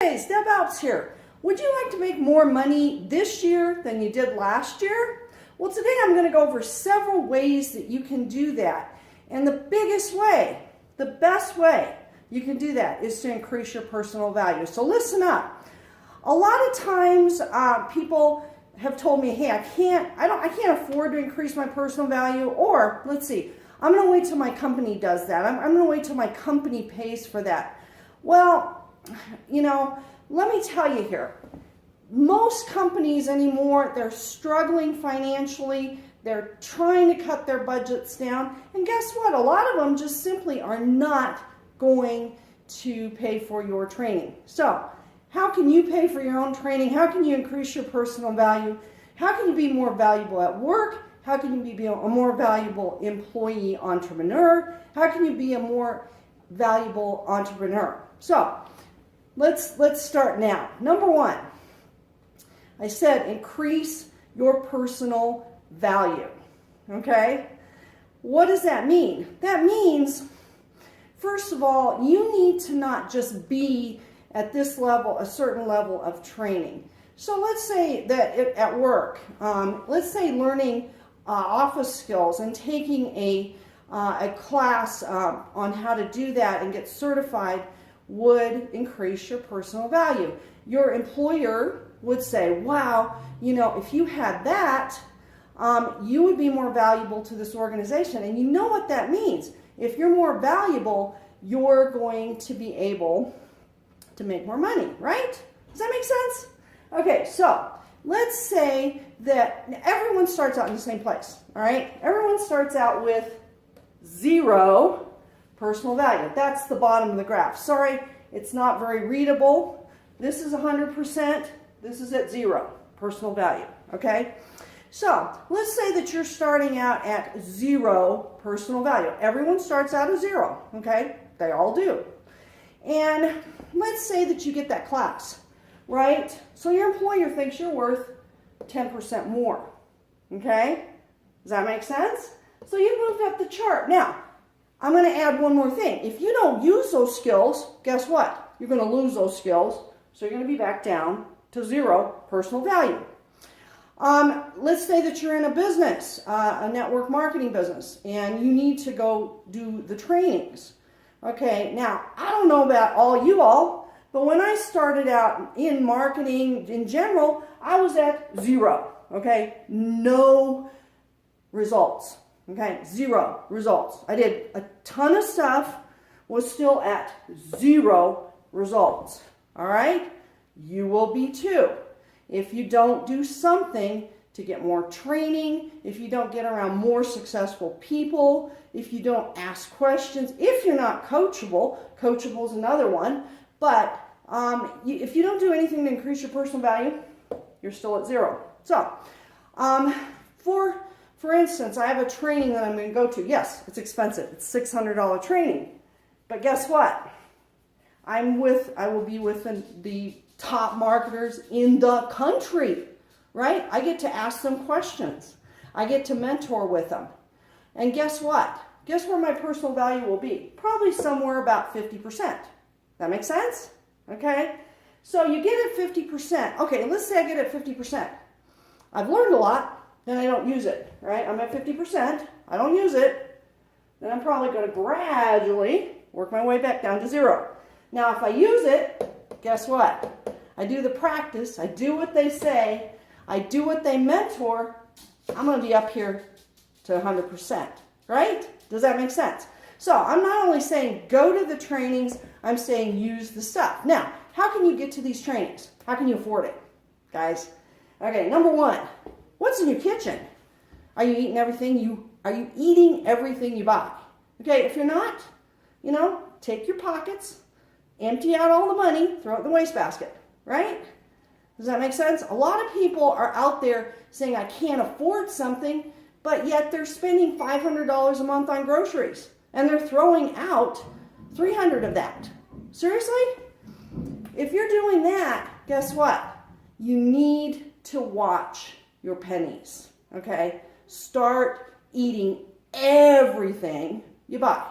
Hey, Deb I here. Would you like to make more money this year than you did last year? Well, today I'm going to go over several ways that you can do that. And the biggest way, the best way you can do that is to increase your personal value. So listen up. A lot of times people have told me, hey, I can't afford to increase my personal value, or let's see, I'm going to wait till my company does that. I'm going to wait till my company pays for that. Well, you know, let me tell you here, most companies anymore, they're struggling financially. They're trying to cut their budgets down. And guess what? A lot of them just simply are not going to pay for your training. So how can you pay for your own training? How can you increase your personal value? How can you be more valuable at work? How can you be a more valuable employee entrepreneur? How can you be a more valuable entrepreneur? So let's start now. Number one, I said increase your personal value. Okay? What does that mean? That means, first of all, you need to not just be at this level, a certain level of training. So let's say that at work, let's say learning office skills and taking a class on how to do that and get certified would increase your personal value. Your employer would say, wow, you know, if you had that, you would be more valuable to this organization. And you know what that means. If you're more valuable, you're going to be able to make more money, right? Does that make sense? Okay, so let's say that everyone starts out in the same place, all right? Everyone starts out with 0 personal value. That's the bottom of the graph. Sorry, it's not very readable. This is 100%. This is at 0 personal value, okay? So let's say that you're starting out at 0 personal value. Everyone starts out at 0, okay? They all do. And let's say that you get that class, right? So your employer thinks you're worth 10% more, okay? Does that make sense? So you moved up the chart. Now, I'm going to add one more thing. If you don't use those skills, guess what? You're going to lose those skills. So you're going to be back down to 0 personal value. Let's say that you're in a business, a network marketing business, and you need to go do the trainings. Okay, now, I don't know about you all, but when I started out in marketing in general, I was at 0, okay? No results, okay? 0 results. I did a ton of stuff, was still at 0 results, all right? You will be too. If you don't do something to get more training, if you don't get around more successful people, if you don't ask questions, if you're not coachable, coachable is another one, but if you don't do anything to increase your personal value, you're still at 0. So, for instance, I have a training that I'm going to go to. Yes, it's expensive. It's $600 training. But guess what? I will be with the top marketers in the country, right? I get to ask them questions. I get to mentor with them. And guess what? Guess where my personal value will be? Probably somewhere about 50%. That makes sense? Okay? So you get at 50%. Okay, let's say I get at 50%. I've learned a lot, then I don't use it, right? I'm at 50%. I don't use it. Then I'm probably going to gradually work my way back down to 0. Now, if I use it, guess what? I do the practice. I do what they say. I do what they mentor. I'm going to be up here to 100%, right? Does that make sense? So I'm not only saying go to the trainings, I'm saying use the stuff. Now, how can you get to these trainings? How can you afford it, guys? Okay, number one, what's in your kitchen? Are you eating everything you buy? Okay, if you're not, you know, take your pockets, empty out all the money, throw it in the wastebasket, right? Does that make sense? A lot of people are out there saying, I can't afford something, but yet they're spending $500 a month on groceries, and they're throwing out $300 of that. Seriously? If you're doing that, guess what? You need to watch your pennies, okay? Start eating everything you buy.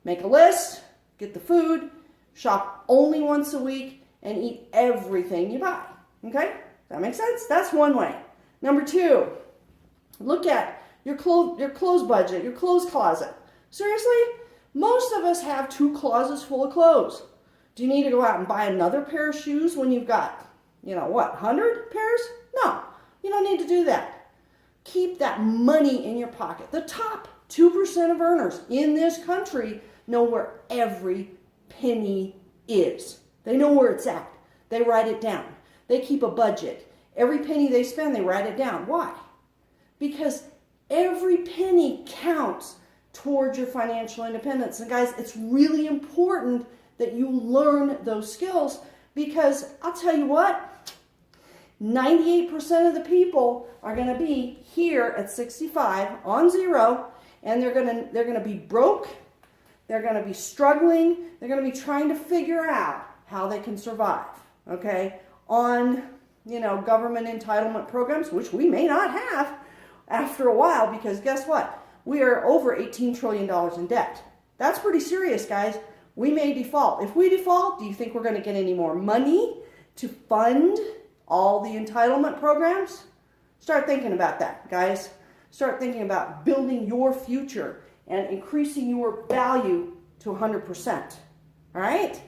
Make a list, get the food, shop only once a week, and eat everything you buy. Okay? That makes sense? That's one way. Number two, look at your clothes budget, your clothes closet. Seriously? Most of us have 2 closets full of clothes. Do you need to go out and buy another pair of shoes when you've got, 100 pairs? No, you don't need to do that. Keep that money in your pocket. The top 2% of earners in this country know where every penny is. They know where it's at. They write it down. They keep a budget. Every penny they spend, they write it down. Why? Because every penny counts towards your financial independence. And guys, it's really important that you learn those skills, because I'll tell you what, 98% of the people are going to be here at 65 on zero, and they're going to be broke. They're going to be struggling. They're going to be trying to figure out how they can survive, okay, on, government entitlement programs, which we may not have after a while, because guess what? We are over $18 trillion in debt. That's pretty serious, guys. We may default. If we default, do you think we're going to get any more money to fund all the entitlement programs? Start thinking about that, guys. Start thinking about building your future and increasing your value to 100%. All right?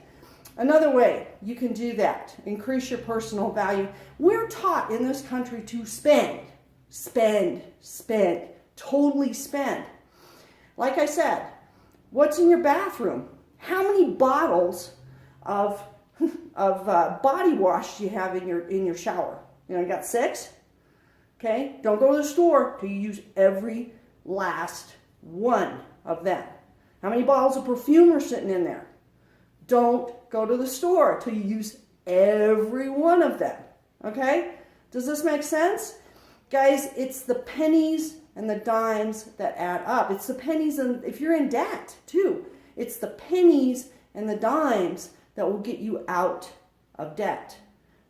Another way you can do that, increase your personal value. We're taught in this country to spend, totally spend. Like I said, what's in your bathroom? How many bottles of body wash do you have in your shower? You got 6? Okay, don't go to the store till you use every last one of them. How many bottles of perfume are sitting in there? Don't go to the store till you use every one of them. Okay, does this make sense? Guys, it's the pennies and the dimes that add up. It's the pennies, and if you're in debt too, it's the pennies and the dimes that will get you out of debt.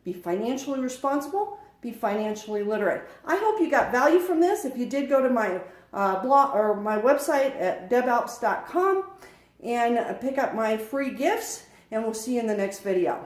Be financially responsible, be financially literate. I hope you got value from this. If you did, go to my blog or my website at debalps.com and pick up my free gifts, and we'll see you in the next video.